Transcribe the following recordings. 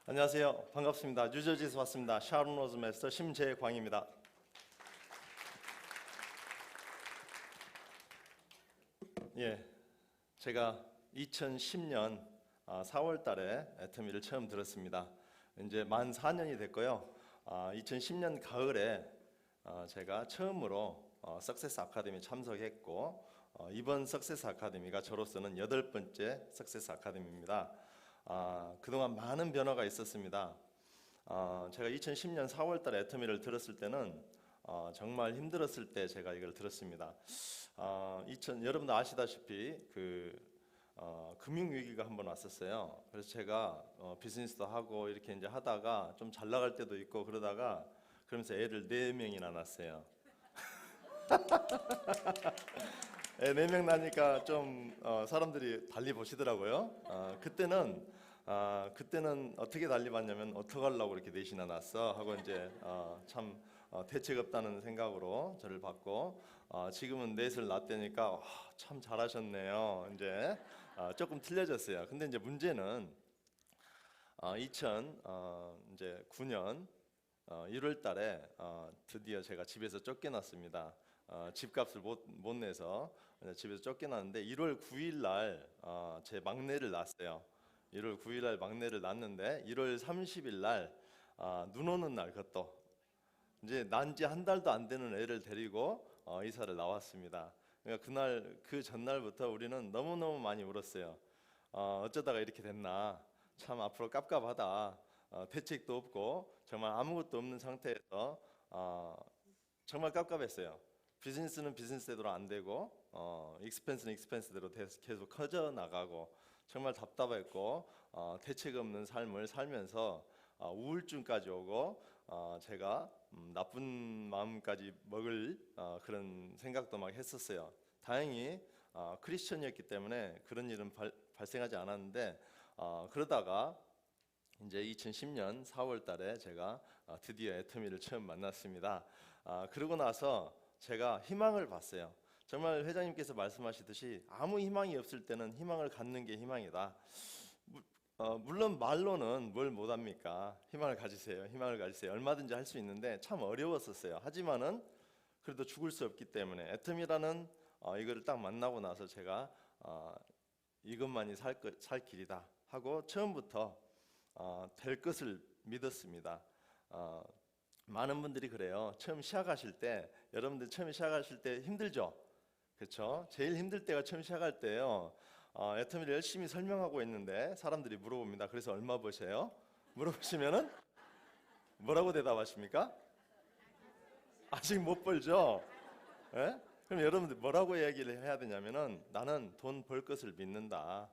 안녕하세요. 반갑습니다. 뉴저지에서 왔습니다. 샤론 로즈 마스터 심재광입니다. 예, 제가 2010년 4월 달에 애터미를 처음 들었습니다. 이제 만 4년이 됐고요. 2010년 가을에 제가 처음으로 석세스 아카데미 참석했고, 이번 석세스 아카데미가 저로서는 8번째 석세스 아카데미입니다. 그동안 많은 변화가 있었습니다. 제가 2010년 4월 달에 애터미를 들었을 때는 정말 힘들었을 때 제가 이걸 들었습니다. 여러분도 아시다시피 금융위기가 한번 왔었어요. 그래서 제가 비즈니스도 하고 이렇게 이제 하다가 좀 잘 나갈 때도 있고 그러면서 애를 4명이나 낳았어요. 4명 나니까 좀 사람들이 달리 보시더라고요. 그때는 어떻게 달리 봤냐면 어떡하려고 이렇게 4이나 낳았어 하고 이제 참 대책 없다는 생각으로 저를 봤고, 지금은 4을 낳았다니까 참 잘하셨네요. 이제 조금 틀려졌어요. 근데 이제 문제는 2009년 1월 달에 드디어 제가 집에서 쫓겨났습니다. 집값을 못 내서 집에서 쫓겨났는데 1월 9일 날 제 막내를 낳았어요. 1월 9일 날 막내를 낳았는데 1월 30일 날 눈 오는 날, 그것도 이제 난 지 한 달도 안 되는 애를 데리고 이사를 나왔습니다. 그러니까 그 전날부터 우리는 너무너무 많이 울었어요. 어쩌다가 이렇게 됐나, 참 앞으로 깝깝하다. 대책도 없고 정말 아무것도 없는 상태에서 정말 깝깝했어요. 비즈니스는 비즈니스대로 안 되고 익스펜스는 익스펜스대로 계속 커져 나가고 정말 답답했고, 대책 없는 삶을 살면서 우울증까지 오고 제가 나쁜 마음까지 먹을 그런 생각도 막 했었어요. 다행히 크리스천이었기 때문에 그런 일은 발생하지 않았는데, 그러다가 이제 2010년 4월 달에 제가 드디어 애터미를 처음 만났습니다. 그러고 나서 제가 희망을 봤어요. 정말 회장님께서 말씀하시듯이 아무 희망이 없을 때는 희망을 갖는 게 희망이다. 물론 말로는 뭘 못합니까? 희망을 가지세요. 희망을 가지세요. 얼마든지 할 수 있는데 참 어려웠었어요. 하지만은 그래도 죽을 수 없기 때문에 애터미라는 이거를 딱 만나고 나서 제가 이것만이 살 길이다 하고 처음부터 될 것을 믿었습니다. 많은 분들이 그래요. 처음 시작하실 때, 여러분들 처음 시작하실 때 힘들죠? 그렇죠? 제일 힘들 때가 처음 시작할 때예요. 애터미를 열심히 설명하고 있는데 사람들이 물어봅니다. 그래서 얼마 버세요? 물어보시면은 뭐라고 대답하십니까? 아직 못 벌죠? 예? 그럼 여러분들 뭐라고 얘기를 해야 되냐면은 나는 돈 벌 것을 믿는다.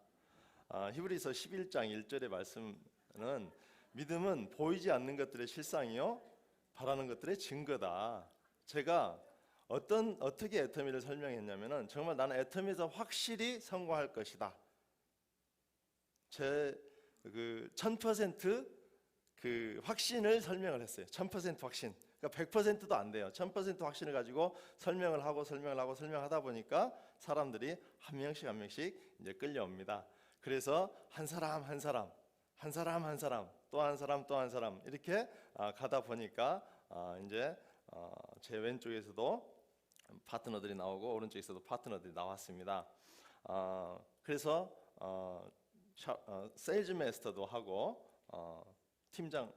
히브리서 11장 1절의 말씀은 믿음은 보이지 않는 것들의 실상이요 바라는 것들의 증거다. 제가 어떻게 애터미를 설명했냐면은 정말 나는 애터미에서 확실히 성공할 것이다. 제 1000% 확신을 설명을 했어요. 1000% 확신. 그러니까 100%도 안 돼요. 1000% 확신을 가지고 설명을 하다 보니까 사람들이 한 명씩 이제 끌려옵니다. 그래서 한 사람 또 한 사람 이렇게 가다 보니까 이제 제 왼쪽에서도 파트너들이 나오고 오른쪽에서도 파트너들이 나왔습니다. 그래서 세일즈 마스터도 하고 팀장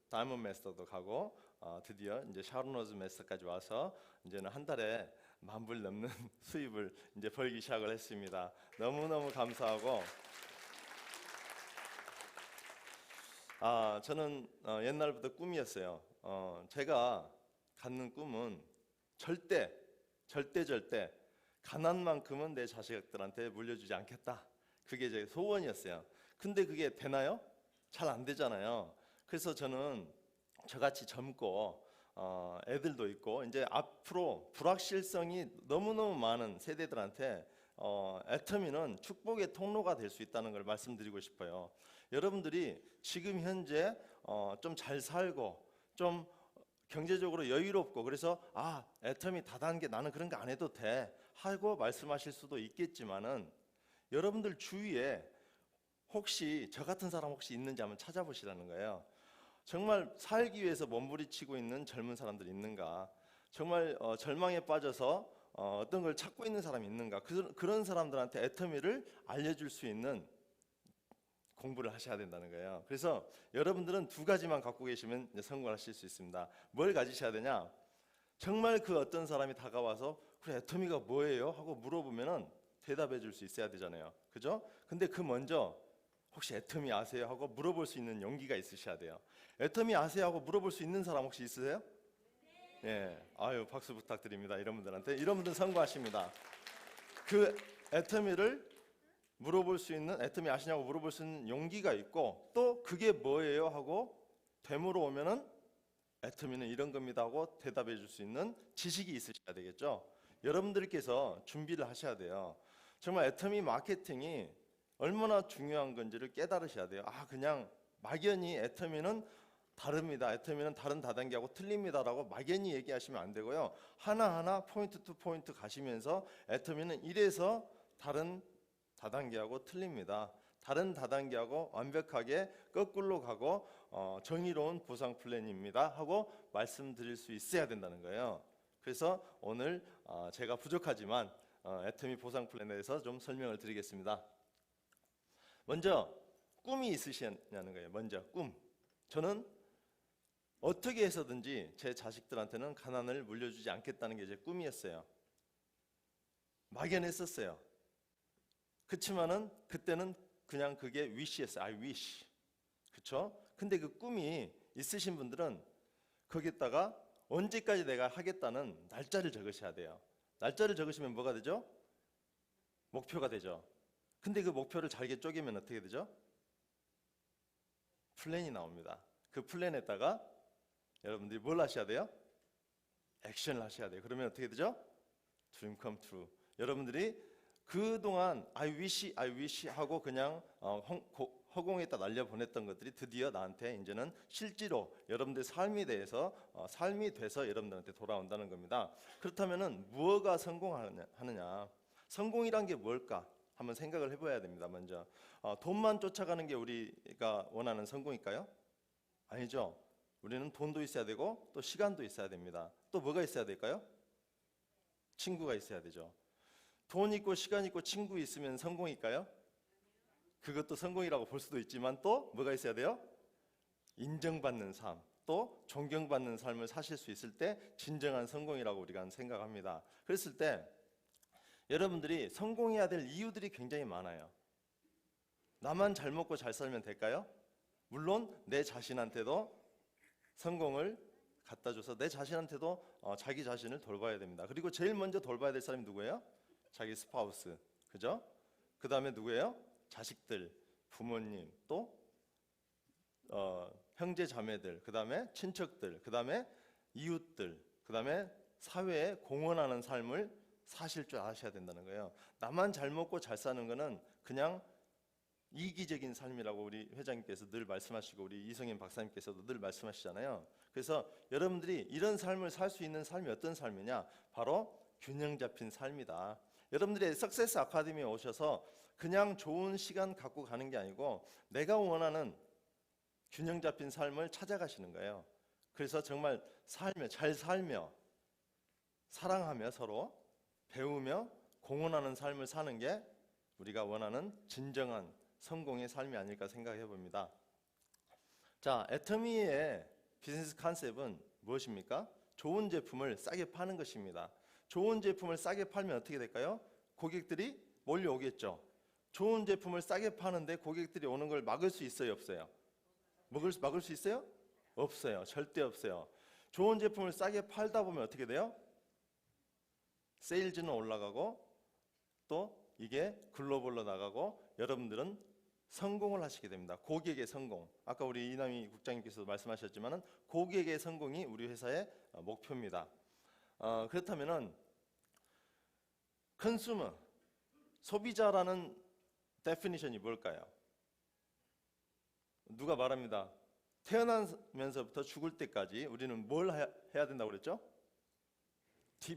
다이몬드 마스터도 가고 드디어 이제 샤론 로즈 마스터까지 와서 이제는 한 달에 10,000불 넘는 수입을 이제 벌기 시작을 했습니다. 너무너무 감사하고, 저는 옛날부터 꿈이었어요. 제가 갖는 꿈은 절대 가난만큼은 내 자식들한테 물려주지 않겠다. 그게 제 소원이었어요. 근데 그게 되나요? 잘 안 되잖아요. 그래서 저는 저같이 젊고 애들도 있고 이제 앞으로 불확실성이 너무너무 많은 세대들한테 애터미는 축복의 통로가 될 수 있다는 걸 말씀드리고 싶어요. 여러분들이 지금 현재 좀 잘 살고 좀 경제적으로 여유롭고 그래서 애터미 다단계 나는 그런 거 안 해도 돼 하고 말씀하실 수도 있겠지만은, 여러분들 주위에 혹시 저 같은 사람 혹시 있는지 한번 찾아보시라는 거예요. 정말 살기 위해서 몸부림치고 있는 젊은 사람들이 있는가? 정말 절망에 빠져서 어떤 걸 찾고 있는 사람이 있는가? 그런 사람들한테 애터미를 알려줄 수 있는 공부를 하셔야 된다는 거예요. 그래서 여러분들은 두 가지만 갖고 계시면 이제 성공하실 수 있습니다. 뭘 가지셔야 되냐? 정말 그 어떤 사람이 다가와서 그래 애터미가 뭐예요? 하고 물어보면은 대답해 줄 수 있어야 되잖아요. 그죠? 근데 그 먼저 혹시 애터미 아세요? 하고 물어볼 수 있는 용기가 있으셔야 돼요. 애터미 아세요? 하고 물어볼 수 있는 사람 혹시 있으세요? 예. 아유, 박수 부탁드립니다. 이런 분들한테. 이런 분들 성공하십니다. 그 애터미를 물어볼 수 있는, 애터미 아시냐고 물어볼 수 있는 용기가 있고, 또 그게 뭐예요? 하고 되물어 오면은 애터미는 이런 겁니다 하고 대답해 줄 수 있는 지식이 있으셔야 되겠죠. 여러분들께서 준비를 하셔야 돼요. 정말 애터미 마케팅이 얼마나 중요한 건지를 깨달으셔야 돼요. 아, 그냥 막연히 애터미는 다릅니다. 애터미는 다른 다단계하고 틀립니다라고 막연히 얘기하시면 안 되고요. 하나하나 포인트 투 포인트 가시면서 애터미는 이래서 다른 다단계하고 틀립니다. 다른 다단계하고 완벽하게 거꾸로 가고 정의로운 보상 플랜입니다 하고 말씀드릴 수 있어야 된다는 거예요. 그래서 오늘 제가 부족하지만 애터미 보상 플랜에 대해서 좀 설명을 드리겠습니다. 먼저 꿈이 있으시냐는 거예요. 먼저 꿈. 저는 어떻게 해서든지 제 자식들한테는 가난을 물려주지 않겠다는 게 제 꿈이었어요. 막연했었어요. 그렇지만은 그때는 그냥 그게 wish였어요. I wish. 그렇죠? 근데 그 꿈이 있으신 분들은 거기다가 언제까지 내가 하겠다는 날짜를 적으셔야 돼요. 날짜를 적으시면 뭐가 되죠? 목표가 되죠. 근데 그 목표를 잘게 쪼개면 어떻게 되죠? 플랜이 나옵니다. 그 플랜에다가 여러분들이 뭘 하셔야 돼요? 액션을 하셔야 돼요. 그러면 어떻게 되죠? Dream come true. 여러분들이 그동안 I wish 하고 그냥 허공에다 날려보냈던 것들이 드디어 나한테 이제는 실제로 여러분들의 삶이 대해서 삶이 돼서 여러분들한테 돌아온다는 겁니다. 그렇다면은 무엇가 성공하느냐? 성공이란 게 뭘까? 한번 생각을 해봐야 됩니다. 먼저 돈만 쫓아가는 게 우리가 원하는 성공일까요? 아니죠. 우리는 돈도 있어야 되고 또 시간도 있어야 됩니다. 또 뭐가 있어야 될까요? 친구가 있어야 되죠. 돈 있고 시간 있고 친구 있으면 성공일까요? 그것도 성공이라고 볼 수도 있지만 또 뭐가 있어야 돼요? 인정받는 삶, 또 존경받는 삶을 사실 수 있을 때 진정한 성공이라고 우리가 생각합니다. 그랬을 때 여러분들이 성공해야 될 이유들이 굉장히 많아요. 나만 잘 먹고 잘 살면 될까요? 물론 내 자신한테도 성공을 갖다 줘서 내 자신한테도 자기 자신을 돌봐야 됩니다. 그리고 제일 먼저 돌봐야 될 사람이 누구예요? 자기 스파우스, 그죠? 그 다음에 누구예요? 자식들, 부모님, 또 형제 자매들, 그 다음에 친척들, 그 다음에 이웃들, 그 다음에 사회에 공헌하는 삶을 사실 줄 아셔야 된다는 거예요. 나만 잘 먹고 잘 사는 거는 그냥 이기적인 삶이라고 우리 회장님께서 늘 말씀하시고 우리 이성인 박사님께서도 늘 말씀하시잖아요. 그래서 여러분들이 이런 삶을 살 수 있는 삶이 어떤 삶이냐? 바로 균형 잡힌 삶이다. 여러분들이 석세스 아카데미에 오셔서 그냥 좋은 시간 갖고 가는 게 아니고 내가 원하는 균형 잡힌 삶을 찾아가시는 거예요. 그래서 정말 잘 살며 사랑하며 서로 배우며 공헌하는 삶을 사는 게 우리가 원하는 진정한 성공의 삶이 아닐까 생각해 봅니다. 자, 애터미의 비즈니스 컨셉은 무엇입니까? 좋은 제품을 싸게 파는 것입니다. 좋은 제품을 싸게 팔면 어떻게 될까요? 고객들이 몰려오겠죠. 좋은 제품을 싸게 파는데 고객들이 오는 걸 막을 수 있어요, 없어요? 막을 수 있어요? 없어요. 절대 없어요. 좋은 제품을 싸게 팔다 보면 어떻게 돼요? 세일즈는 올라가고 또 이게 글로벌로 나가고 여러분들은 성공을 하시게 됩니다. 고객의 성공. 아까 우리 이남희 국장님께서도 말씀하셨지만은 고객의 성공이 우리 회사의 목표입니다. 그렇다면은 컨슈머, 소비자라는 데피니션이 뭘까요? 누가 말합니다. 태어나면서부터 죽을 때까지 우리는 뭘 해야 된다고 그랬죠?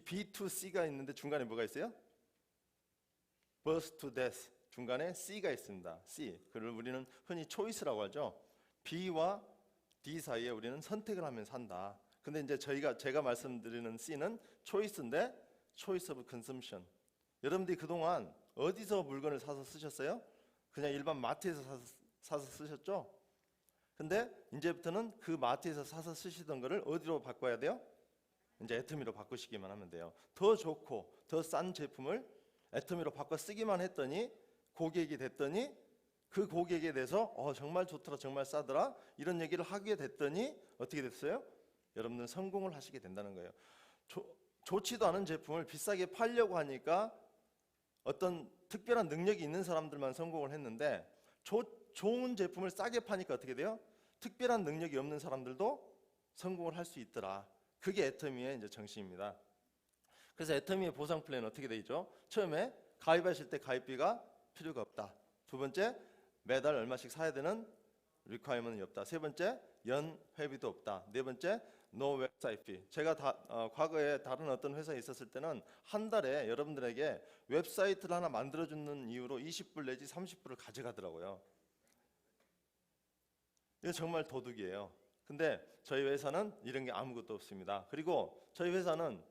B to C가 있는데 중간에 뭐가 있어요? birth to death, 중간에 C가 있습니다. C. 그걸 우리는 흔히 choice라고 하죠. B와 D 사이에 우리는 선택을 하면 산다. 근데 이제 제가 말씀드리는 C는 choice인데 choice of consumption. 여러분들이 그동안 어디서 물건을 사서 쓰셨어요? 그냥 일반 마트에서 사서 쓰셨죠? 근데 이제부터는 그 마트에서 사서 쓰시던 거를 어디로 바꿔야 돼요? 이제 애터미로 바꾸시기만 하면 돼요. 더 좋고 더 싼 제품을 애터미로 바꿔 쓰기만 했더니 고객이 됐더니 그 고객에 대해서 정말 좋더라, 정말 싸더라 이런 얘기를 하게 됐더니 어떻게 됐어요? 여러분들은 성공을 하시게 된다는 거예요. 좋지도 않은 제품을 비싸게 팔려고 하니까 어떤 특별한 능력이 있는 사람들만 성공을 했는데 좋은 제품을 싸게 파니까 어떻게 돼요? 특별한 능력이 없는 사람들도 성공을 할 수 있더라. 그게 애터미의 이제 정신입니다. 그래서 애터미의 보상 플랜은 어떻게 되죠? 처음에 가입하실 때 가입비가 필요가 없다. 두 번째, 매달 얼마씩 사야 되는 리퀘어먼트가 없다. 세 번째, 연 회비도 없다. 네 번째, no 웹사이트 피. 제가 과거에 다른 어떤 회사에 있었을 때는 한 달에 여러분들에게 웹사이트를 하나 만들어주는 이유로 20불 내지 30불을 가져가더라고요. 이거 정말 도둑이에요. 근데 저희 회사는 이런 게 아무것도 없습니다. 그리고 저희 회사는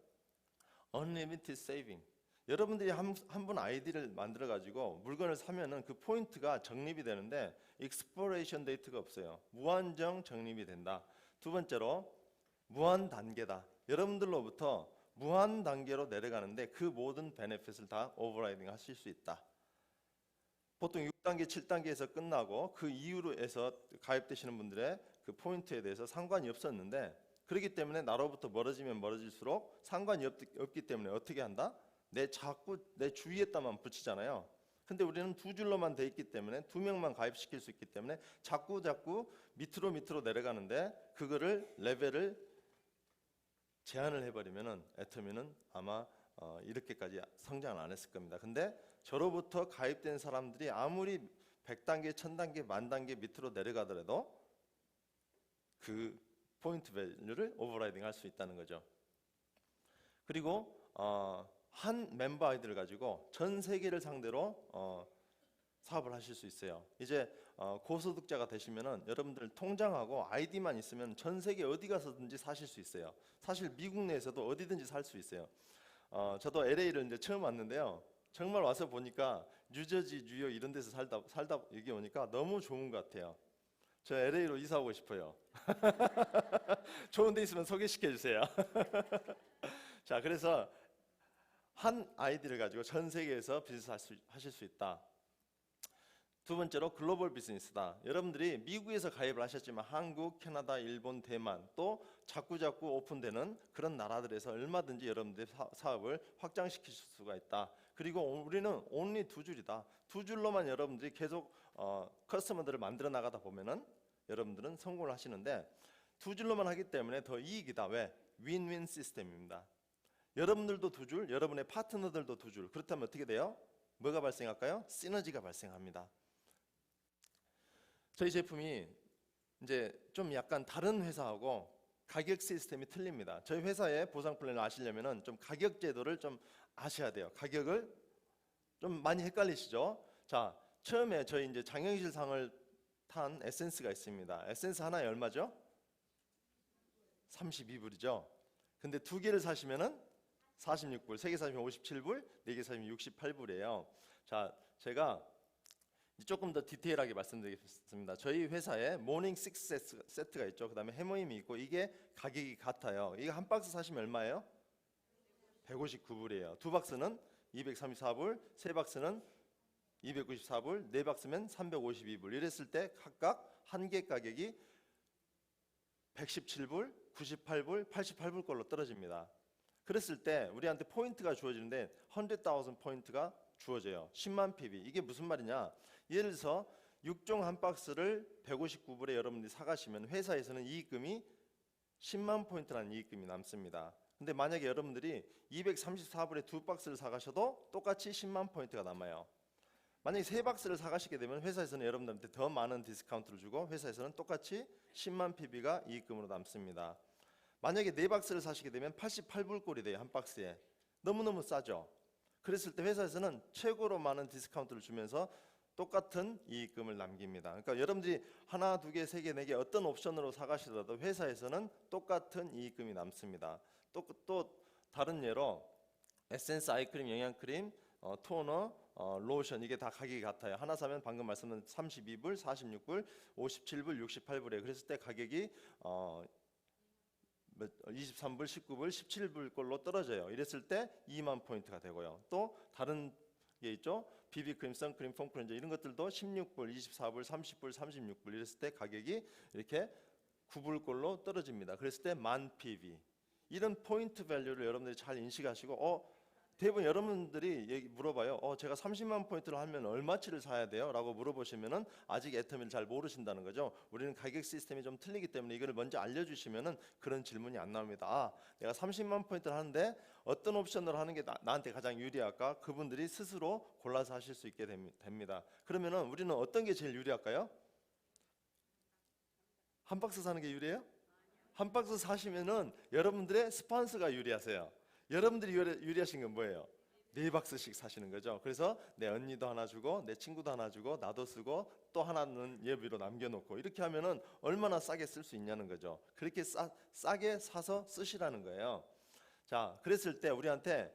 unlimited saving. 여러분들이 한 분 아이디를 만들어 가지고 물건을 사면은 그 포인트가 적립이 되는데 expiration date가 없어요. 무한정 적립이 된다. 두 번째로 무한 단계다. 여러분들로부터 무한 단계로 내려가는데 그 모든 베네핏을 다 오버라이딩 하실 수 있다. 보통 6단계, 7단계에서 끝나고 그 이후로 해서 가입되시는 분들의 그 포인트에 대해서 상관이 없었는데 그렇기 때문에 나로부터 멀어지면 멀어질수록 상관이 없기 때문에 어떻게 한다? 자꾸 내 주위에다만 붙이잖아요. 근데 우리는 두 줄로만 돼 있기 때문에 두 명만 가입시킬 수 있기 때문에 자꾸 밑으로 내려가는데 그거를 레벨을 제한을 해버리면은 애터미는 아마 이렇게까지 성장을 안 했을 겁니다. 근데 저로부터 가입된 사람들이 아무리 100단계, 1000단계, 10,000단계 밑으로 내려가더라도 그 포인트 밸류를 오버라이딩 할 수 있다는 거죠. 그리고 한 멤버 아이디를 가지고 전 세계를 상대로 사업을 하실 수 있어요. 이제 고소득자가 되시면은 여러분들 통장하고 아이디만 있으면 전 세계 어디 가서든지 사실 수 있어요. 사실 미국 내에서도 어디든지 살 수 있어요. 저도 LA를 이제 처음 왔는데요. 정말 와서 보니까 뉴저지, 뉴욕 이런 데서 살다 여기 오니까 너무 좋은 것 같아요. 저 LA로 이사 오고 싶어요. 좋은 데 있으면 소개시켜 주세요. 자, 그래서 한 아이디를 가지고 전 세계에서 비즈니스 하실 수 있다. 두 번째로 글로벌 비즈니스다. 여러분들이 미국에서 가입을 하셨지만 한국, 캐나다, 일본, 대만 또 자꾸 오픈되는 그런 나라들에서 얼마든지 여러분들의 사업을 확장시킬 수가 있다. 그리고 우리는 only 두 줄이다. 두 줄로만 여러분들이 계속 커스터머들을 만들어 나가다 보면은 여러분들은 성공을 하시는데 두 줄로만 하기 때문에 더 이익이다. 왜? 윈윈 시스템입니다. 여러분들도 두 줄, 여러분의 파트너들도 두 줄. 그렇다면 어떻게 돼요? 뭐가 발생할까요? 시너지가 발생합니다. 저희 제품이 이제 좀 약간 다른 회사하고 가격 시스템이 틀립니다. 저희 회사의 보상 플랜을 아시려면은 좀 가격 제도를 좀 아셔야 돼요. 가격을 좀 많이 헷갈리시죠? 자, 처음에 저희 이제 장영실 상을 탄 에센스가 있습니다. 에센스 하나에 얼마죠? 32불이죠. 근데 두 개를 사시면은 46불, 세 개 사시면 57불, 네 개 사시면 68불이에요. 자, 제가 조금 더 디테일하게 말씀드리겠습니다. 저희 회사에 모닝 6 세트가 있죠. 그 다음에 해머임이 있고 이게 가격이 같아요. 이거 한 박스 사시면 얼마예요? 159불이에요. 두 박스는 234불, 세 박스는 294불, 네 박스면 352불. 이랬을 때 각각 한 개 가격이 117불, 98불, 88불 꼴로 떨어집니다. 그랬을 때 우리한테 포인트가 주어지는데 100,000 포인트가 주어져요. 10만 PB. 이게 무슨 말이냐? 예를 들어서 6종 한 박스를 159불에 여러분들이 사가시면 회사에서는 이익금이 10만 포인트라는 이익금이 남습니다. 근데 만약에 여러분들이 234불에 두 박스를 사가셔도 똑같이 10만 포인트가 남아요. 만약에 세 박스를 사가시게 되면 회사에서는 여러분들한테 더 많은 디스카운트를 주고 회사에서는 똑같이 10만 PB가 이익금으로 남습니다. 만약에 네 박스를 사시게 되면 88불 꼴이 돼요. 한 박스에. 너무너무 싸죠. 그랬을 때 회사에서는 최고로 많은 디스카운트를 주면서 똑같은 이익금을 남깁니다. 그러니까 여러분들이 하나, 두 개, 세 개, 네 개 어떤 옵션으로 사가시더라도 회사에서는 똑같은 이익금이 남습니다. 또 다른 예로 에센스 아이크림, 영양크림, 토너, 로션 이게 다 가격이 같아요. 하나 사면 방금 말씀드린 32불, 46불, 57불, 68불이에요. 그랬을 때 가격이 23불, 19불, 17불 꼴로 떨어져요. 이랬을 때 2만 포인트가 되고요. 또 다른 게 있죠. 비비크림, 선크림, 폼크렌저 이런 것들도 16불, 24불, 30불, 36불 이랬을 때 가격이 이렇게 9불 꼴로 떨어집니다. 그랬을 때 만 PV. 이런 포인트 밸류를 여러분들이 잘 인식하시고 대부분 여러분들이 물어봐요. 제가 30만 포인트를 하면 얼마치를 사야 돼요? 라고 물어보시면은 아직 애터미를 잘 모르신다는 거죠. 우리는 가격 시스템이 좀 틀리기 때문에 이걸 먼저 알려주시면은 그런 질문이 안 나옵니다. 내가 30만 포인트를 하는데 어떤 옵션으로 하는 게 나한테 가장 유리할까? 그분들이 스스로 골라서 하실 수 있게 됩니다. 그러면은 우리는 어떤 게 제일 유리할까요? 한 박스 사는 게 유리해요? 한 박스 사시면은 여러분들의 스폰서가 유리하세요. 여러분들이 유리하신 건 뭐예요? 4박스씩 사시는 거죠. 그래서 내 언니도 하나 주고 내 친구도 하나 주고 나도 쓰고 또 하나는 예비로 남겨놓고 이렇게 하면은 얼마나 싸게 쓸 수 있냐는 거죠. 그렇게 싸게 사서 쓰시라는 거예요. 자, 그랬을 때 우리한테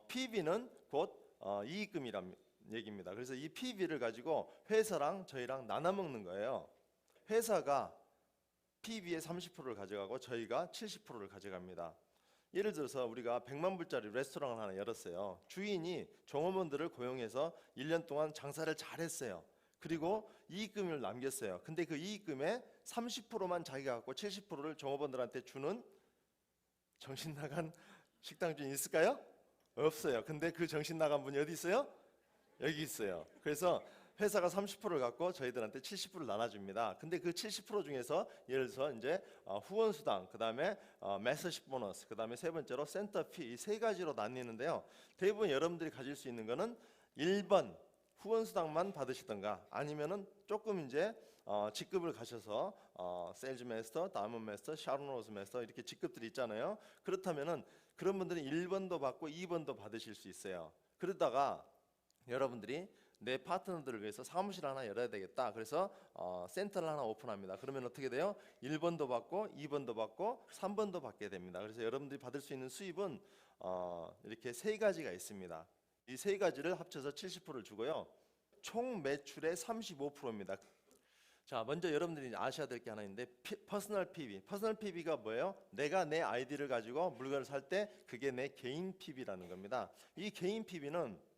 PB는 곧 이익금이란 얘기입니다. 그래서 이 PB를 가지고 회사랑 저희랑 나눠 먹는 거예요. 회사가 PB의 30%를 가져가고 저희가 70%를 가져갑니다. 예를 들어서 우리가 100만 불짜리 레스토랑을 하나 열었어요. 주인이 종업원들을 고용해서 1년 동안 장사를 잘했어요. 그리고 이익금을 남겼어요. 근데 그 이익금의 30%만 자기가 갖고 70%를 종업원들한테 주는 정신 나간 식당 주인 있을까요? 없어요. 근데 그 정신 나간 분이 어디 있어요? 여기 있어요. 그래서 회사가 30%를 갖고 저희들한테 70%를 나눠줍니다. 근데 그 70% 중에서 예를 들어서 이제 후원 수당, 그다음에 메서십 보너스, 그다음에 세 번째로 센터피 이 세 가지로 나뉘는데요. 대부분 여러분들이 가질 수 있는 거는 1번 후원 수당만 받으시던가 아니면은 조금 이제 직급을 가셔서 세일즈 마스터, 다이먼드 마스터, 샤론 로즈 마스터 이렇게 직급들이 있잖아요. 그렇다면은 그런 분들은 1번도 받고 2번도 받으실 수 있어요. 그러다가 여러분들이 내 파트너들을 위해서 사무실 하나 열어야 되겠다. 그래서 센터를 하나 오픈합니다. 그러면 어떻게 돼요? 1번도 받고 2번도 받고 3번도 받게 됩니다. 그래서 여러분들이 받을 수 있는 수입은 이렇게 세 가지가 있습니다. 이 세 가지를 합쳐서 70%를 주고요. 총 매출의 35%입니다. 자, 먼저 여러분들이 아셔야 될 게 하나 있는데 퍼스널 PB. 퍼스널 PB가 뭐예요? 내가 내 아이디를 가지고 물건을 살 때 그게 내 개인 PB라는 겁니다. 이 개인 PB는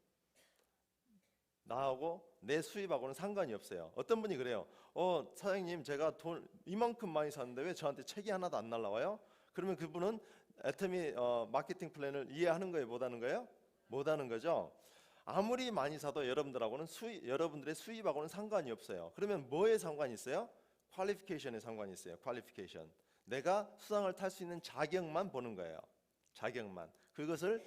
나하고 내 수입하고는 상관이 없어요. 어떤 분이 그래요. 사장님 제가 돈 이만큼 많이 샀는데 왜 저한테 책이 하나도 안 날라와요? 그러면 그분은 애터미 마케팅 플랜을 이해하는 거예요? 못하는 거예요? 못하는 거죠. 아무리 많이 사도 여러분들하고는 여러분들의 수입하고는 상관이 없어요. 그러면 뭐에 상관이 있어요? 퀄리피케이션에 상관이 있어요. 퀄리피케이션. 내가 수당을 탈 수 있는 자격만 보는 거예요. 자격만. 그것을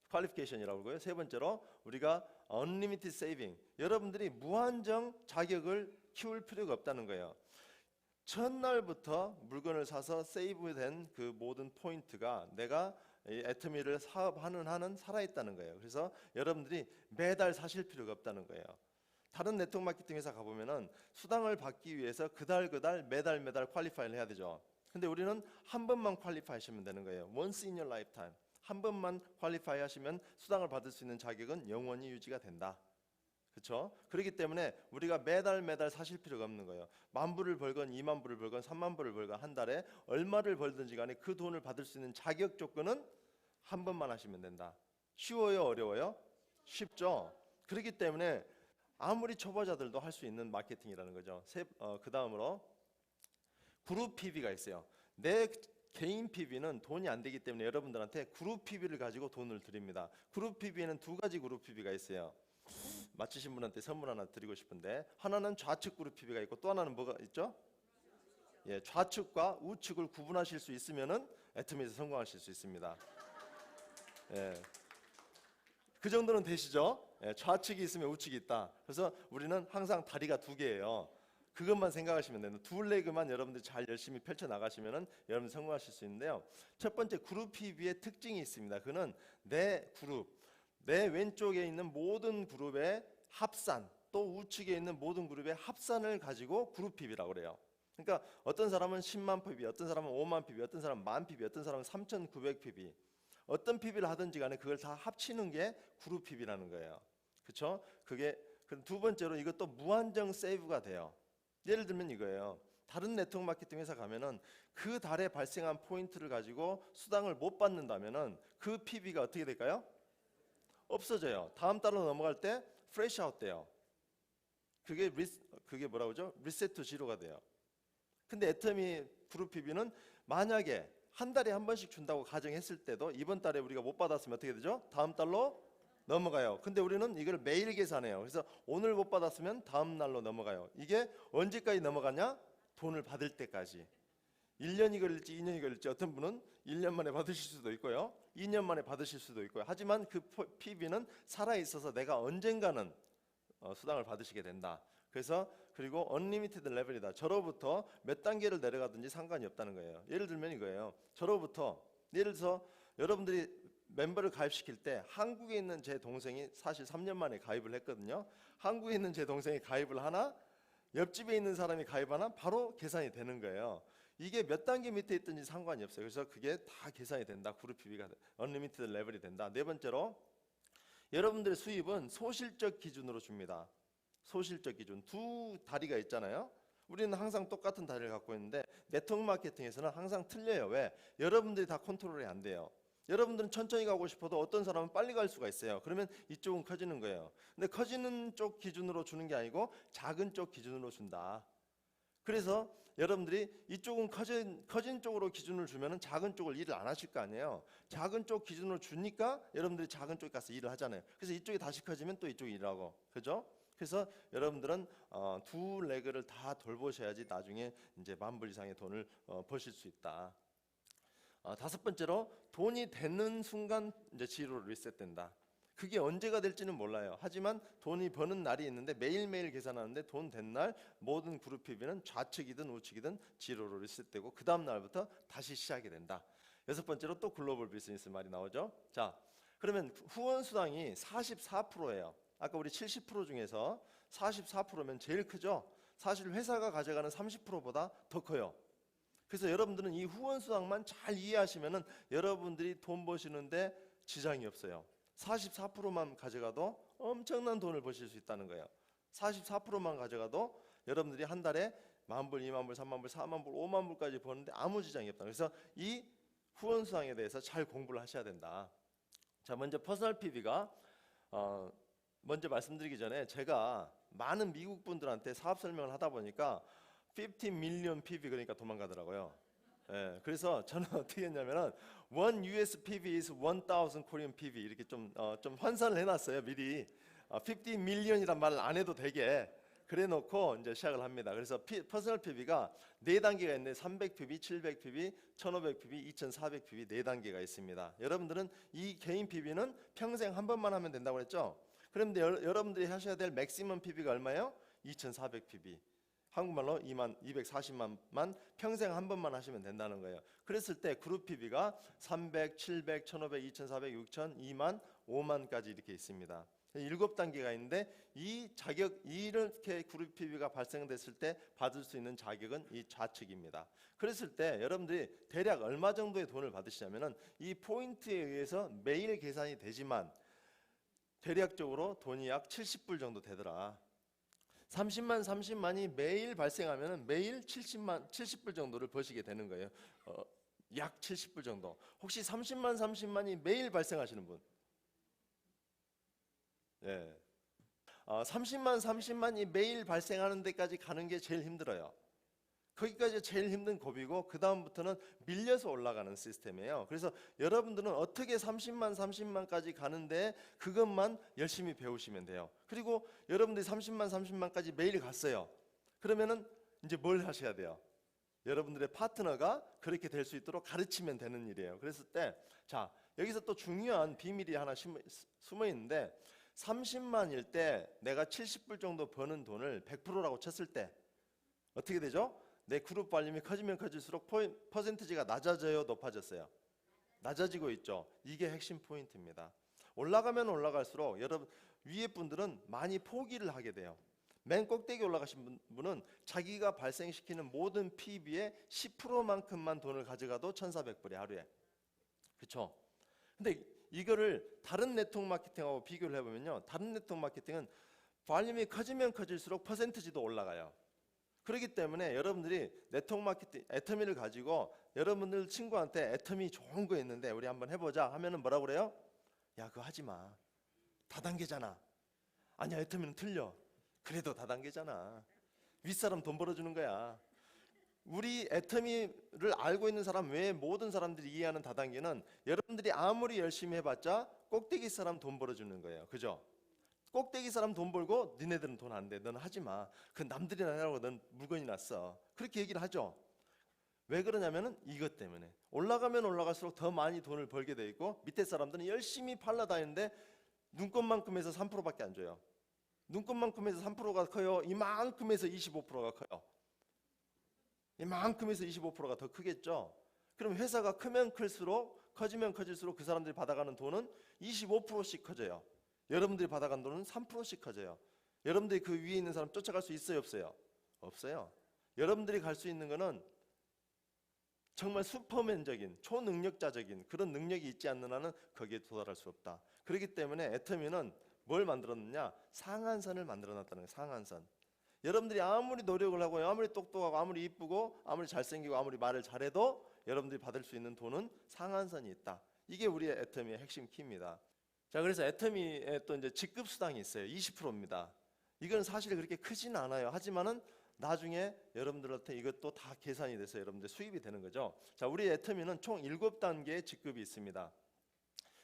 퀄리피케이션이라고 하고요. 세 번째로 우리가 unlimited saving. 여러분들이 무한정 자격을 키울 필요가 없다는 거예요. 첫날부터 물건을 사서 세이브된 그 모든 포인트가 내가 애터미를 사업하는 한은 살아있다는 거예요. 그래서 여러분들이 매달 사실 필요가 없다는 거예요. 다른 네트워크 마케팅 회사 가보면은 수당을 받기 위해서 그달 매달 퀄리파이를 해야 되죠. 근데 우리는 한 번만 퀄리파이 하시면 되는 거예요. Once in your lifetime. 한 번만 퀄리파이 하시면 수당을 받을 수 있는 자격은 영원히 유지가 된다. 그렇죠? 그렇기 때문에 우리가 매달 사실 필요가 없는 거예요. 10,000불을 벌건 20,000불을 벌건 30,000불을 벌건 한 달에 얼마를 벌든지 간에 그 돈을 받을 수 있는 자격 조건은 한 번만 하시면 된다. 쉬워요? 어려워요? 쉽죠? 그렇기 때문에 아무리 초보자들도 할 수 있는 마케팅이라는 거죠. 그 다음으로 그룹 PB가 있어요. 내 개인 PB는 돈이 안 되기 때문에 여러분들한테 그룹 PB를 가지고 돈을 드립니다. 그룹 PB에는 두 가지 그룹 PB가 있어요. 맞히신 분한테 선물 하나 드리고 싶은데 하나는 좌측 그룹 PB가 있고 또 하나는 뭐가 있죠? 예, 좌측과 우측을 구분하실 수 있으면은 애터미에서 성공하실 수 있습니다. 예, 그 정도는 되시죠? 예, 좌측이 있으면 우측이 있다. 그래서 우리는 항상 다리가 두 개예요. 그것만 생각하시면 돼요. 두 레그만 여러분들이 잘 열심히 펼쳐 나가시면은 여러분 성공하실 수 있는데요. 첫 번째 그룹 PB의 특징이 있습니다. 그는 내 그룹, 내 왼쪽에 있는 모든 그룹의 합산, 또 우측에 있는 모든 그룹의 합산을 가지고 그룹 PB라고 그래요. 그러니까 어떤 사람은 10만 PB, 어떤 사람은 5만 PB, 어떤 사람은 10,000 PB, 어떤 사람은 3,900 PB. 어떤 PB를 하든지 간에 그걸 다 합치는 게 그룹 PB라는 거예요. 그렇죠? 그게 두 번째로 이것도 무한정 세이브가 돼요. 예를 들면 이거예요. 다른 네트워크 마케팅 회사 가면은 그 달에 발생한 포인트를 가지고 수당을 못 받는다면은 그 PB가 어떻게 될까요? 없어져요. 다음 달로 넘어갈 때 프레시 아웃 돼요. 그게 뭐라고 그러죠? 리셋 투 지로가 돼요. 근데 애터미 그룹 PB는 만약에 한 달에 한 번씩 준다고 가정했을 때도 이번 달에 우리가 못 받았으면 어떻게 되죠? 다음 달로 넘어가요. 근데 우리는 이걸 매일 계산해요. 그래서 오늘 못 받았으면 다음 날로 넘어가요. 이게 언제까지 넘어가냐? 돈을 받을 때까지. 1년이 걸릴지 2년이 걸릴지 어떤 분은 1년 만에 받으실 수도 있고요. 2년 만에 받으실 수도 있고요. 하지만 그 PB는 살아있어서 내가 언젠가는 수당을 받으시게 된다. 그래서 그리고 언리미티드 레벨이다. 저로부터 몇 단계를 내려가든지 상관이 없다는 거예요. 예를 들면 이거예요. 저로부터 예를 들어서 여러분들이 멤버를 가입시킬 때 한국에 있는 제 동생이 사실 3년 만에 가입을 했거든요. 한국에 있는 제 동생이 가입을 하나 옆집에 있는 사람이 가입하나 바로 계산이 되는 거예요. 이게 몇 단계 밑에 있든지 상관이 없어요. 그래서 그게 다 계산이 된다. 그룹 PB가 언리미티드 레벨이 된다. 네 번째로 여러분들의 수입은 소실적 기준으로 줍니다. 소실적 기준. 두 다리가 있잖아요. 우리는 항상 똑같은 다리를 갖고 있는데 네트워크 마케팅에서는 항상 틀려요. 왜? 여러분들이 다 컨트롤이 안 돼요. 여러분들은 천천히 가고 싶어도 어떤 사람은 빨리 갈 수가 있어요. 그러면 이쪽은 커지는 거예요. 근데 커지는 쪽 기준으로 주는 게 아니고 작은 쪽 기준으로 준다. 그래서 여러분들이 이쪽은 커진 쪽으로 기준을 주면은 작은 쪽을 일을 안 하실 거 아니에요. 작은 쪽 기준으로 주니까 여러분들이 작은 쪽에 가서 일을 하잖아요. 그래서 이쪽이 다시 커지면 또 이쪽이 일하고, 그죠? 그래서 여러분들은 두 레그를 다 돌보셔야지 나중에 이제 10,000불 이상의 돈을 버실 수 있다. 다섯 번째로 돈이 되는 순간 이제 지로로 리셋된다. 그게 언제가 될지는 몰라요. 하지만 돈이 버는 날이 있는데 매일매일 계산하는데 돈 된 날 모든 그룹 PB는 좌측이든 우측이든 지로로 리셋되고 그 다음 날부터 다시 시작이 된다. 여섯 번째로 또 글로벌 비즈니스 말이 나오죠. 자, 그러면 후원 수당이 44%예요. 아까 우리 70% 중에서 44%면 제일 크죠. 사실 회사가 가져가는 30%보다 더 커요. 그래서 여러분들은 이 후원 수당만 잘 이해하시면은 여러분들이 돈 버시는데 지장이 없어요. 44%만 가져가도 엄청난 돈을 버실 수 있다는 거예요. 44%만 가져가도 여러분들이 한 달에 10,000불, 20,000불, 30,000불, 40,000불, 50,000불까지 버는데 아무 지장이 없다. 그래서 이 후원 수당에 대해서 잘 공부를 하셔야 된다. 자, 먼저 퍼스널 PB가 먼저 말씀드리기 전에 제가 많은 미국 분들한테 사업 설명을 하다 보니까 15 million PB 그러니까 도망가더라고요. 예, 그래서 저는 어떻게 했냐면은 one US PB is 1,000 Korean PB 이렇게 좀 환산을 해놨어요 미리. 50 million이란 말을 안 해도 되게 그래놓고 이제 시작을 합니다. 그래서 퍼스널 PB가 네 단계가 있는데 300 PB, 700 PB, 1,500 PB, 2,400 PB 네 단계가 있습니다. 여러분들은 이 개인 PB는 평생 한 번만 하면 된다고 했죠. 그런데 여러분들이 하셔야 될 맥시멈 PB가 얼마예요? 2,400 PB. 한국말로 240만만 평생 한 번만 하시면 된다는 거예요. 그랬을 때 그룹 PB가 300, 700, 1,500, 2,400, 6,000, 2만, 5만까지 이렇게 있습니다. 7단계가 있는데 이 자격 이렇게 그룹 PB가 발생됐을 때 받을 수 있는 자격은 이 좌측입니다. 그랬을 때 여러분들이 대략 얼마 정도의 돈을 받으시냐면은 이 포인트에 의해서 매일 계산이 되지만 대략적으로 돈이 약 70불 정도 되더라. 30만이 매일 발생하면 매일 70불 정도를 버시게 되는 거예요. 약 70불 정도. 혹시 30만이 매일 발생하시는 분? 예. 30만이 매일 발생하는 데까지 가는 게 제일 힘들어요. 거기까지 제일 힘든 고비고 그 다음부터는 밀려서 올라가는 시스템이에요. 그래서 여러분들은 어떻게 30만까지 가는데 그것만 열심히 배우시면 돼요. 그리고 여러분들이 30만까지 매일 갔어요. 그러면은 이제 뭘 하셔야 돼요? 여러분들의 파트너가 그렇게 될 수 있도록 가르치면 되는 일이에요. 그랬을 때 자, 여기서 또 중요한 비밀이 하나 숨어 있는데 30만일 때 내가 70불 정도 버는 돈을 100%라고 쳤을 때 어떻게 되죠? 내 그룹 발림이 커지면 커질수록 퍼센티지가 낮아져요, 높아졌어요? 낮아지고 있죠. 이게 핵심 포인트입니다. 올라가면 올라갈수록 여러분 위에 분들은 많이 포기를 하게 돼요. 맨 꼭대기 올라가신 분은 자기가 발생시키는 모든 PB의 10%만큼만 돈을 가져가도 1,400불이 하루에. 그렇죠? 근데 이거를 다른 네트워크 마케팅하고 비교를 해보면요, 다른 네트워크 마케팅은 볼륨이 커지면 커질수록 퍼센티지도 올라가요. 그렇기 때문에 여러분들이 네트워크 마케팅 애터미를 가지고 여러분들 친구한테 애터미 좋은 거 있는데 우리 한번 해보자 하면은 뭐라고 그래요? 야, 그거 하지 마. 다단계잖아. 아니야, 애터미는 틀려. 그래도 다단계잖아. 윗사람 돈 벌어주는 거야. 우리 애터미를 알고 있는 사람 외에 모든 사람들이 이해하는 다단계는 여러분들이 아무리 열심히 해봤자 꼭대기 사람 돈 벌어주는 거예요. 그죠? 꼭대기 사람 돈 벌고 니네들은 돈 안 돼. 너는 하지 마. 그 남들이 하라고 넌 물건이 났어. 그렇게 얘기를 하죠. 왜 그러냐면은 이것 때문에 올라가면 올라갈수록 더 많이 돈을 벌게 돼 있고 밑에 사람들은 열심히 팔러다니는데 눈곱만큼에서 3%밖에 안 줘요. 눈곱만큼에서 3%가 커요? 이만큼에서 25%가 커요? 이만큼에서 25%가 더 크겠죠? 그럼 회사가 크면 클수록 커지면 커질수록 그 사람들이 받아가는 돈은 25%씩 커져요. 여러분들이 받아간 돈은 3%씩 커져요. 여러분들이 그 위에 있는 사람 쫓아갈 수 있어요, 없어요? 없어요. 여러분들이 갈 수 있는 거는 정말 슈퍼맨적인 초능력자적인 그런 능력이 있지 않는 한은 거기에 도달할 수 없다. 그렇기 때문에 애터미는 뭘 만들었느냐? 상한선을 만들어놨다는 거예요. 상한선. 여러분들이 아무리 노력을 하고 아무리 똑똑하고 아무리 이쁘고 아무리 잘생기고 아무리 말을 잘해도 여러분들이 받을 수 있는 돈은 상한선이 있다. 이게 우리의 애터미의 핵심 키입니다. 자, 그래서 애터미에 또 이제 직급 수당이 있어요. 20%입니다. 이건 사실 그렇게 크진 않아요. 하지만은 나중에 여러분들한테 이것도 다 계산이 돼서 여러분들 수입이 되는 거죠. 자, 우리 애터미는 총 7단계의 직급이 있습니다.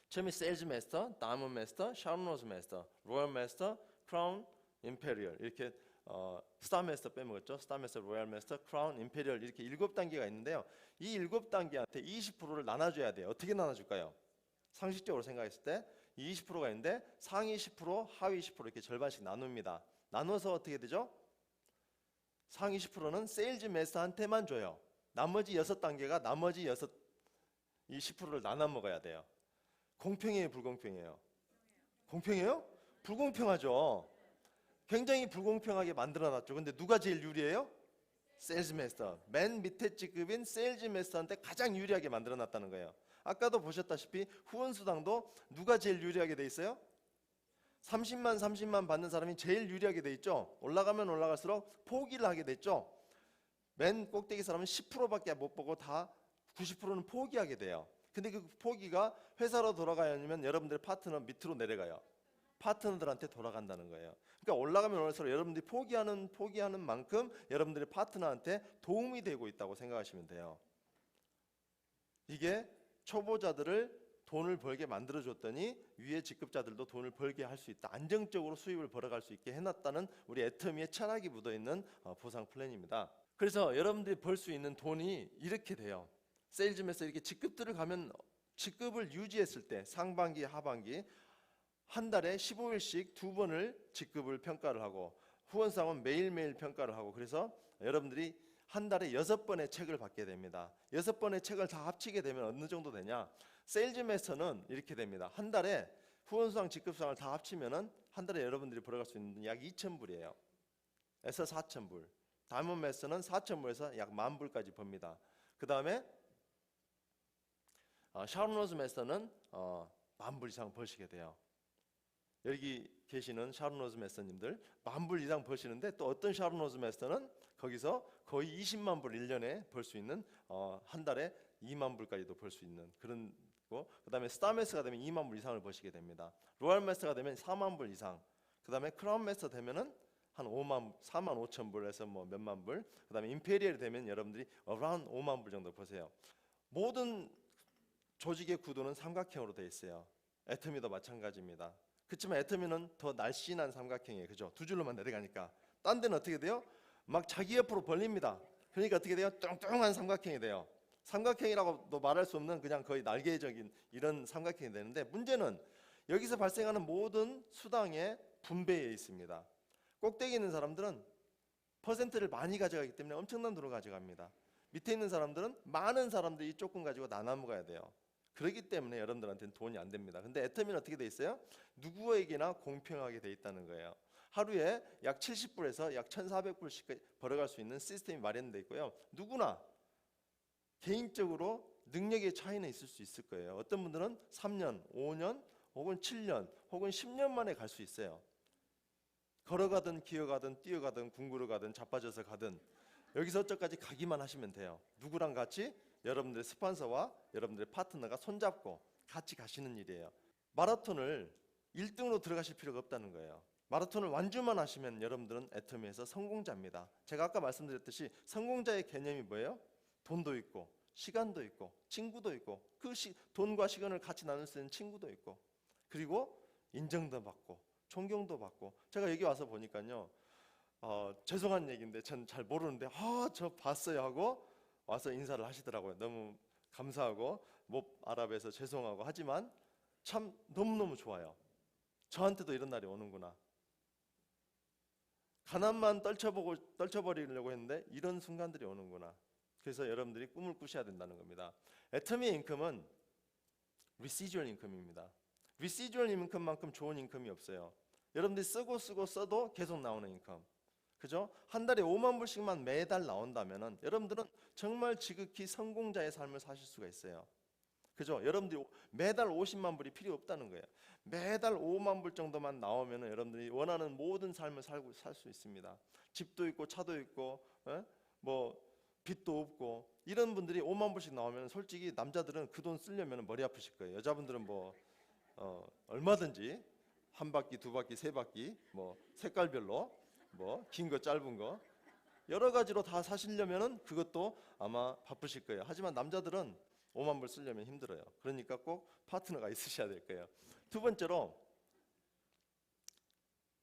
처음에 세일즈 마스터, 다이몬드 마스터, 샤론로즈 마스터, 로열 마스터, 크라운, 임페리얼 이렇게 스타 마스터 빼먹었죠. 스타 마스터, 로열 마스터, 크라운, 임페리얼 이렇게 7단계가 있는데요. 이 7단계한테 20%를 나눠줘야 돼요. 어떻게 나눠줄까요? 상식적으로 생각했을 때 20%가 있는데 상위 10%, 하위 10% 이렇게 절반씩 나눕니다. 나눠서 어떻게 되죠? 상위 10%는 세일즈 마스터한테만 줘요. 나머지 6단계가 나머지 이 10%를 나눠 먹어야 돼요. 공평해요, 불공평해요? 공평해요? 불공평하죠. 굉장히 불공평하게 만들어놨죠. 근데 누가 제일 유리해요? 세일즈 마스터. 맨 밑에 직급인 세일즈 마스터한테 가장 유리하게 만들어놨다는 거예요. 아까도 보셨다시피 후원수당도 누가 제일 유리하게 돼 있어요? 30만 받는 사람이 제일 유리하게 돼 있죠. 올라가면 올라갈수록 포기를 하게 됐죠. 맨 꼭대기 사람은 10%밖에 못 보고 다 90%는 포기하게 돼요. 근데 그 포기가 회사로 돌아가야 하면 여러분들의 파트너 밑으로 내려가요. 파트너들한테 돌아간다는 거예요. 그러니까 올라가면 올라갈수록 여러분들이 포기하는 만큼 여러분들의 파트너한테 도움이 되고 있다고 생각하시면 돼요. 이게 초보자들을 돈을 벌게 만들어줬더니 위에 직급자들도 돈을 벌게 할 수 있다. 안정적으로 수입을 벌어갈 수 있게 해놨다는 우리 애터미의 철학이 묻어있는 보상 플랜입니다. 그래서 여러분들이 벌 수 있는 돈이 이렇게 돼요. 세일즈맨에서 이렇게 직급들을 가면 직급을 유지했을 때 상반기, 하반기 한 달에 15일씩 2번을 직급을 평가를 하고 후원상은 매일매일 평가를 하고 그래서 여러분들이 한 달에 6번의 책을 받게 됩니다. 6번의 책을 다 합치게 되면 어느 정도 되냐? 세일즈 마스터는 이렇게 됩니다. 한 달에 후원수당, 직급수당을 다 합치면은 한 달에 여러분들이 벌어갈 수 있는 약 2,000불이에요. 에서 4,000불. 다이몬드 마스터는 4,000불에서 약 10,000불까지 법니다. 그 다음에 샤론로즈 마스터는 10,000불 이상 버시게 돼요. 여기 계시는 샤론로즈 마스터님들 10,000불 이상 버시는데 또 어떤 샤론로즈 마스터는 거기서 거의 20만 불 1년에 벌 수 있는 한 달에 2만 불까지도 벌 수 있는 그런 거. 그다음에 스타 마스터가 되면 2만 불 이상을 버시게 됩니다. 로얄 마스터가 되면 4만 불 이상. 그다음에 크라운 마스터 되면은 한 4만 5천 불에서 뭐 몇만 불. 그다음에 임페리얼이 되면 여러분들이 around 5만 불 정도 버세요. 모든 조직의 구도는 삼각형으로 되어 있어요. 애터미도 마찬가지입니다. 그렇지만 애터미는 더 날씬한 삼각형이에요. 그죠? 두 줄로만 내려가니까. 딴 데는 어떻게 돼요? 막 자기 옆으로 벌립니다. 그러니까 어떻게 돼요? 뚱뚱한 삼각형이 돼요. 삼각형이라고도 말할 수 없는 그냥 거의 날개적인 이런 삼각형이 되는데 문제는 여기서 발생하는 모든 수당의 분배에 있습니다. 꼭대기 있는 사람들은 퍼센트를 많이 가져가기 때문에 엄청난 돈을 가져갑니다. 밑에 있는 사람들은 많은 사람들이 조금 가지고 나눠 먹어야 돼요. 그렇기 때문에 여러분들한테는 돈이 안 됩니다. 근데 애터미는 어떻게 돼 있어요? 누구에게나 공평하게 돼 있다는 거예요. 하루에 약 70불에서 약 1,400불씩 벌어갈 수 있는 시스템이 마련되어 있고요. 누구나 개인적으로 능력의 차이는 있을 수 있을 거예요. 어떤 분들은 3년, 5년, 혹은 7년, 혹은 10년 만에 갈 수 있어요. 걸어가든 기어가든 뛰어가든 궁구로 가든 자빠져서 가든 여기서 저까지 가기만 하시면 돼요. 누구랑 같이? 여러분들의 스폰서와 여러분들의 파트너가 손잡고 같이 가시는 일이에요. 마라톤을 1등으로 들어가실 필요가 없다는 거예요. 마라톤을 완주만 하시면 여러분들은 애터미에서 성공자입니다. 제가 아까 말씀드렸듯이 성공자의 개념이 뭐예요? 돈도 있고 시간도 있고 친구도 있고 그 돈과 시간을 같이 나눌 수 있는 친구도 있고 그리고 인정도 받고 존경도 받고 제가 여기 와서 보니까요 죄송한 얘기인데 전 잘 모르는데 저 봤어요 하고 와서 인사를 하시더라고요. 너무 감사하고 못 알아뵈서 죄송하고 하지만 참 너무너무 좋아요. 저한테도 이런 날이 오는구나. 가난만 떨쳐버리려고 했는데 이런 순간들이 오는구나. 그래서 여러분들이 꿈을 꾸셔야 된다는 겁니다. 애터미 인컴은 residual 인컴입니다. residual 인컴만큼 좋은 인컴이 없어요. 여러분들이 쓰고 써도 계속 나오는 인컴. 그죠? 한 달에 5만 불씩만 매달 나온다면은 여러분들은 정말 지극히 성공자의 삶을 사실 수가 있어요. 그죠? 여러분들이 매달 50만 불이 필요 없다는 거예요. 매달 5만 불 정도만 나오면은 여러분들이 원하는 모든 삶을 살 수 있습니다. 집도 있고 차도 있고 뭐 빚도 없고 이런 분들이 5만 불씩 나오면 솔직히 남자들은 그 돈 쓰려면 머리 아프실 거예요. 여자분들은 뭐 얼마든지 한 바퀴, 두 바퀴, 세 바퀴 뭐 색깔별로 뭐 긴 거 짧은 거 여러 가지로 다 사시려면은 그것도 아마 바쁘실 거예요. 하지만 남자들은 5만 불 쓰려면 힘들어요. 그러니까 꼭 파트너가 있으셔야 될 거예요. 두 번째로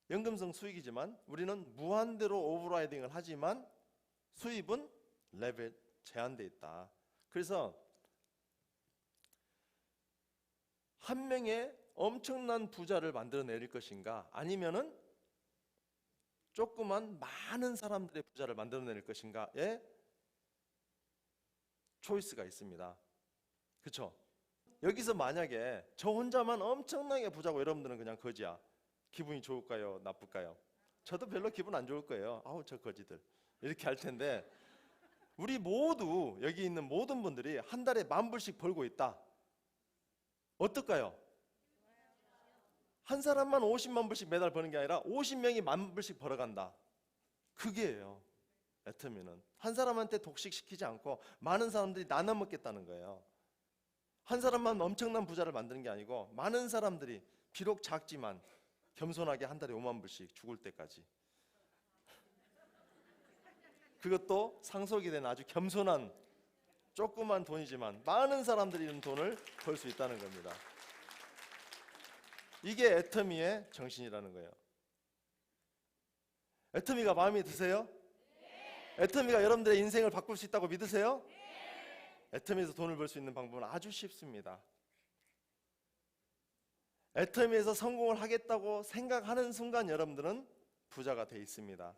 연금성 수익이지만 우리는 무한대로 오버라이딩을 하지만 수입은 레벨 제한돼 있다. 그래서 한 명의 엄청난 부자를 만들어내릴 것인가 아니면은 조그만 많은 사람들의 부자를 만들어낼 것인가에 초이스가 있습니다. 그렇죠? 여기서 만약에 저 혼자만 엄청나게 부자고 여러분들은 그냥 거지야. 기분이 좋을까요? 나쁠까요? 저도 별로 기분 안 좋을 거예요. 아우 저 거지들 이렇게 할 텐데 우리 모두 여기 있는 모든 분들이 한 달에 10,000불씩 벌고 있다. 어떨까요? 한 사람만 50만 불씩 매달 버는 게 아니라 50명이 10,000불씩 벌어간다. 그게예요. 애터미는 한 사람한테 독식시키지 않고 많은 사람들이 나눠 먹겠다는 거예요. 한 사람만 엄청난 부자를 만드는 게 아니고 많은 사람들이 비록 작지만 겸손하게 한 달에 5만 불씩 죽을 때까지 그것도 상속이 된 아주 겸손한 조그만 돈이지만 많은 사람들이 있는 돈을 벌 수 있다는 겁니다. 이게 애터미의 정신이라는 거예요. 애터미가 마음에 드세요? 애터미가 여러분들의 인생을 바꿀 수 있다고 믿으세요? 애터미에서 돈을 벌 수 있는 방법은 아주 쉽습니다. 애터미에서 성공을 하겠다고 생각하는 순간 여러분들은 부자가 돼 있습니다.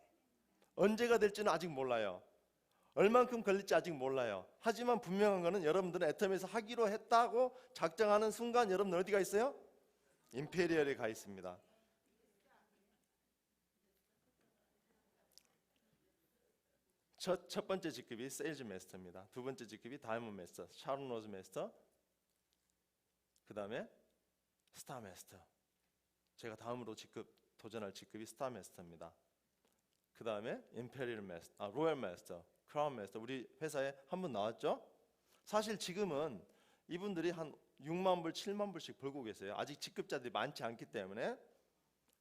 언제가 될지는 아직 몰라요. 얼만큼 걸릴지 아직 몰라요. 하지만 분명한 거는 여러분들은 애터미에서 하기로 했다고 작정하는 순간 여러분들 어디가 있어요? 임페리얼에 가 있습니다. 첫 번째 직급이 세일즈 마스터입니다. 두 번째 직급이 다이몬드 마스터, 샤론 로즈 마스터, 그 다음에 스타 마스터. 제가 다음으로 도전할 직급이 스타 마스터입니다. 그 다음에 임페리얼 마스터, 로얄 마스터, 크라운 마스터. 우리 회사에 한 분 나왔죠? 사실 지금은 이분들이 한 6만 불, 7만 불씩 벌고 계세요. 아직 직급자들이 많지 않기 때문에.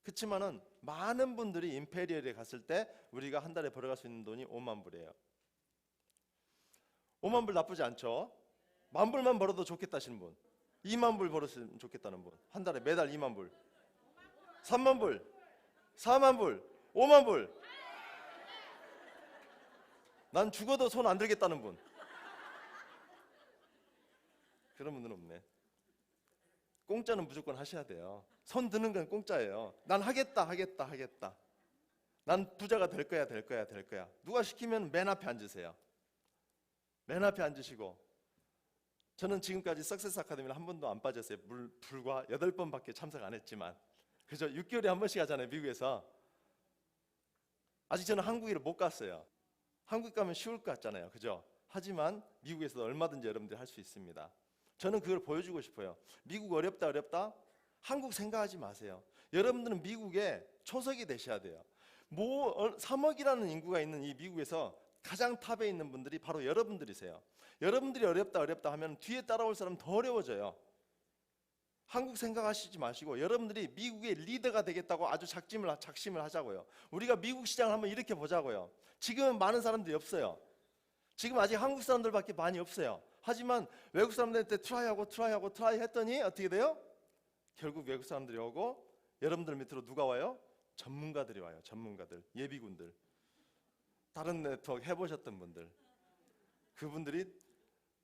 그렇지만은 많은 분들이 임페리얼에 갔을 때 우리가 한 달에 벌어갈 수 있는 돈이 5만 불이에요. 5만 불 나쁘지 않죠? 10,000불만 벌어도 좋겠다 하시는 분, 2만 불 벌었으면 좋겠다는 분, 한 달에 매달 2만 불, 3만 불, 4만 불, 5만 불. 난 죽어도 손 안 들겠다는 분. 그런 분들은 없네. 공짜는 무조건 하셔야 돼요. 손 드는 건 공짜예요. 난 하겠다. 난 부자가 될 거야. 누가 시키면 맨 앞에 앉으세요. 맨 앞에 앉으시고 저는 지금까지 석세스 아카데미를 한 번도 안 빠졌어요. 불과 8번밖에 참석 안 했지만, 그죠? 6개월에 한 번씩 하잖아요, 미국에서. 아직 저는 한국에 못 갔어요. 한국 가면 쉬울 것 같잖아요, 그죠? 하지만 미국에서도 얼마든지 여러분들이 할 수 있습니다. 저는 그걸 보여주고 싶어요. 미국 어렵다 어렵다? 한국 생각하지 마세요. 여러분들은 미국에 초석이 되셔야 돼요. 3억이라는 인구가 있는 이 미국에서 가장 탑에 있는 분들이 바로 여러분들이세요. 여러분들이 어렵다 어렵다 하면 뒤에 따라올 사람 더 어려워져요. 한국 생각하시지 마시고 여러분들이 미국의 리더가 되겠다고 아주 작심을 하자고요. 우리가 미국 시장을 한번 이렇게 보자고요. 지금은 많은 사람들이 없어요. 지금 아직 한국 사람들밖에 많이 없어요. 하지만 외국 사람들한테 트라이 했더니 어떻게 돼요? 결국 외국 사람들이 오고 여러분들 밑으로 누가 와요? 전문가들이 와요. 전문가들, 예비군들. 다른 네트워크 해보셨던 분들. 그분들이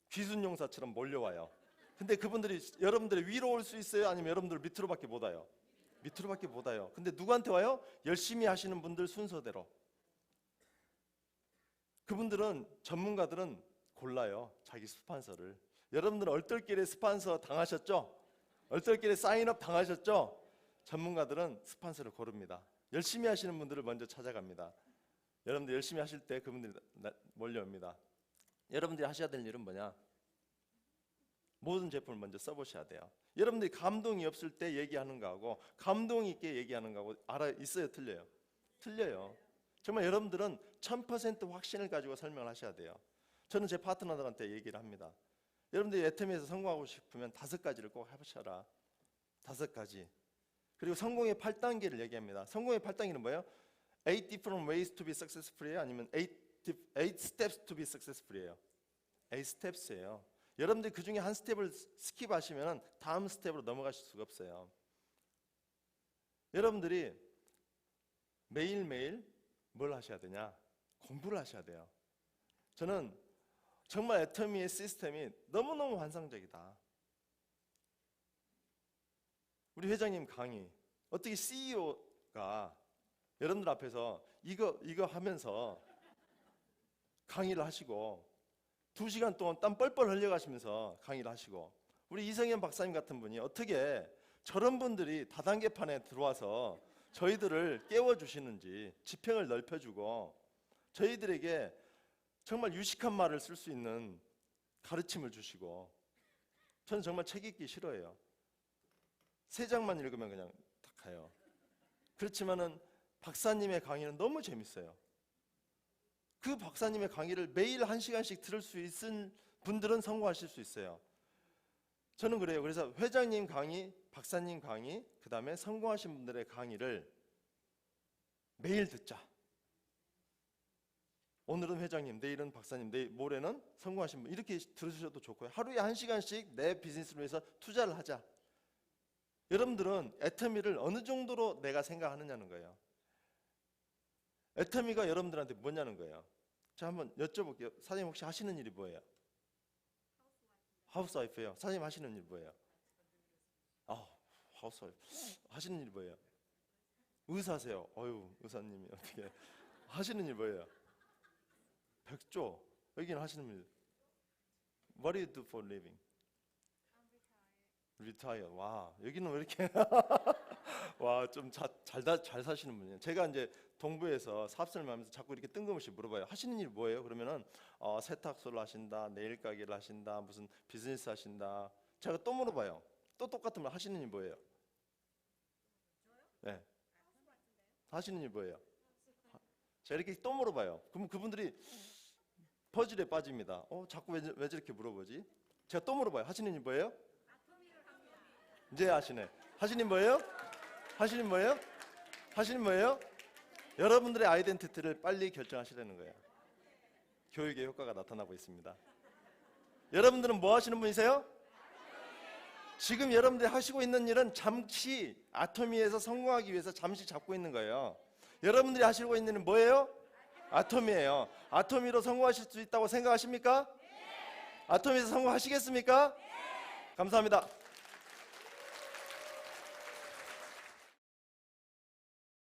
귀순용사처럼 몰려와요. 근데 그분들이 여러분들의 위로 올 수 있어요? 아니면 여러분들 밑으로밖에 못 와요? 밑으로밖에 못 와요. 근데 누구한테 와요? 열심히 하시는 분들 순서대로. 그분들은, 전문가들은 골라요. 자기 스폰서를. 여러분들은 얼떨결에 스폰서 당하셨죠? 얼떨결에 사인업 당하셨죠? 전문가들은 스폰서를 고릅니다. 열심히 하시는 분들을 먼저 찾아갑니다. 여러분들 열심히 하실 때 그분들이 몰려옵니다. 여러분들이 하셔야 될 일은 뭐냐? 모든 제품을 먼저 써보셔야 돼요. 여러분들이 감동이 없을 때 얘기하는 거하고 감동이 있게 얘기하는 거하고 있어요? 틀려요? 틀려요. 정말 여러분들은 1000% 확신을 가지고 설명을 하셔야 돼요. 저는 제 파트너들한테 얘기를 합니다. 여러분들이 애터미에서 성공하고 싶으면 5가지를 꼭 해보셔라. 5가지. 그리고 성공의 8단계를 얘기합니다. 성공의 8단계는 뭐예요? 8 different ways to be successful이에요? 아니면 8 steps to be successful이에요? 8 steps예요. 여러분들이 그 중에 한 스텝을 스킵하시면 다음 스텝으로 넘어가실 수가 없어요. 여러분들이 매일매일 뭘 하셔야 되냐? 공부를 하셔야 돼요. 저는 정말 애터미의 시스템이 너무너무 환상적이다. 우리 회장님 강의, 어떻게 CEO가 여러분들 앞에서 이거 하면서 강의를 하시고 2시간 동안 땀 뻘뻘 흘려가시면서 강의를 하시고, 우리 이성현 박사님 같은 분이 어떻게 저런 분들이 다단계판에 들어와서 저희들을 깨워주시는지, 지평을 넓혀주고 저희들에게 정말 유식한 말을 쓸 수 있는 가르침을 주시고, 저는 정말 책 읽기 싫어해요. 3장만 읽으면 그냥 딱 가요. 그렇지만은 박사님의 강의는 너무 재밌어요. 그 박사님의 강의를 매일 1시간씩 들을 수 있는 분들은 성공하실 수 있어요. 저는 그래요. 그래서 회장님 강의, 박사님 강의, 그 다음에 성공하신 분들의 강의를 매일 듣자. 오늘은 회장님, 내일은 박사님, 모레는 성공하신 분, 이렇게 들으셔도 좋고요. 하루에 1시간씩 내 비즈니스를 위해서 투자를 하자. 여러분들은 애터미를 어느 정도로 내가 생각하느냐는 거예요. 애터미가 여러분들한테 뭐냐는 거예요. 자, 한번 여쭤볼게요. 사장님 혹시 하시는 일이 뭐예요? 하우스와이프예요. 사장님 하시는 일 뭐예요? 하우스와이프. 하시는 일 뭐예요? 의사세요. 어휴, 의사님이 어떻게 하시는 일 뭐예요? 백조. 여기는 하시는 일. What do you do for living? Retire. 와, 여기는 왜 이렇게 와, 좀 잘 사시는 분이에요. 제가 이제 동부에서 사업설명 하면서 자꾸 이렇게 뜬금없이 물어봐요. 하시는 일 뭐예요? 그러면은 세탁소를 하신다, 네일 가게를 하신다, 무슨 비즈니스 하신다. 제가 또 물어봐요. 또 똑같은 말. 하시는 일 뭐예요? 네. 하시는 일 뭐예요? 제가 이렇게 또 물어봐요. 그러면 그분들이 퍼즐에 빠집니다. 자꾸 왜 저렇게 물어보지? 제가 또 물어봐요. 하시는 일 뭐예요? 이제 아시네. 하시는 일 뭐예요? 하시는 일 뭐예요? 하시는 일 뭐예요? 여러분들의 아이덴티티를 빨리 결정하시라는 거예요. 교육의 효과가 나타나고 있습니다. 여러분들은 뭐 하시는 분이세요? 지금 여러분들이 하시고 있는 일은 잠시 아토미에서 성공하기 위해서 잠시 잡고 있는 거예요. 여러분들이 하시고 있는 일은 뭐예요? 아토미예요. 아토미로 성공하실 수 있다고 생각하십니까? 아토미에서 성공하시겠습니까? 감사합니다.